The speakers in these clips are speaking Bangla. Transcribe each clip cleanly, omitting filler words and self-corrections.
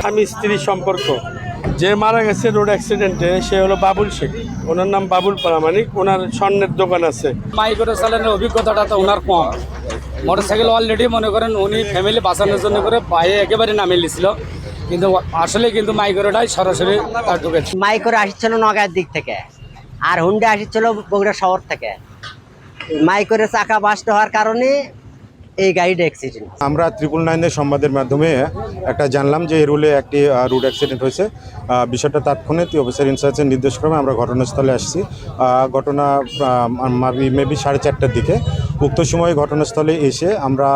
স্বামী স্ত্রী সম্পর্ক। যে মারা গেছে রোড অ্যাক্সিডেন্টে সে হলো বাবুল শেখ, ওনার নাম বাবুল প্রামাণিক, ওনার স্বর্ণের দোকান আছে। মাইক্রো চালানোর অভিজ্ঞতাটা তো ওনার কম। মোটরসাইকেল অলরেডি মনে করেন উনি ফ্যামিলি বাঁচানোর জন্য করে পায়ে একেবারে নামিয়ে নিয়েছিল, কিন্তু আসলে কিন্তু মাইক্রোটাই সরাসরি তার ঢুকেছে। মাইক্রো আসছিল নগাঁর দিক থেকে, আর হুন্ডা আসছিল বগুড়া শহর থেকে। মাইক্রোর চাকা বাস্ট হওয়ার কারণে এই গাড়িটা অ্যাক্সিডেন্ট। আমরা 999 সংবাদের মাধ্যমে একটা জানলাম যে এই রুলে একটি রোড অ্যাক্সিডেন্ট হয়েছে। বিষয়টা তাৎক্ষণিক অফিসার ইনচার্জের নির্দেশক্রমে আমরা ঘটনাস্থলে আসছি। ঘটনা মেবি 4:30টার দিকে। উক্ত সময়ে ঘটনাস্থলে এসে আমরা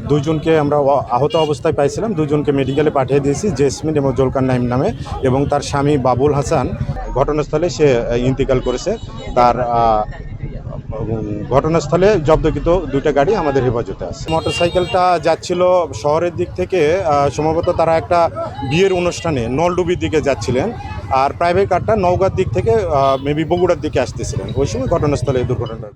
দুইজনকে আমরা আহত অবস্থায় পাইছিলাম। দুজনকে মেডিকেলে পাঠিয়ে দিয়েছি, জেসমিন এবং জোলকার নাইম নামে, এবং তার স্বামী বাবুল হাসান ঘটনাস্থলে সে ইন্তিকাল করেছে। তার ঘটনাস্থলে জব্দকৃত দুইটা গাড়ি আমাদের হেফাজতে আছে। মোটরসাইকেলটা যাচ্ছিল শহরের দিক থেকে, সম্ভবত তারা একটা বিয়ের অনুষ্ঠানে নলডুবির দিকে যাচ্ছিলেন, আর প্রাইভেট কারটা নওগাঁর দিক থেকে মেবি বগুড়ার দিকে আসতেছিলেন। ওই সময় ঘটনাস্থলে দুর্ঘটনা।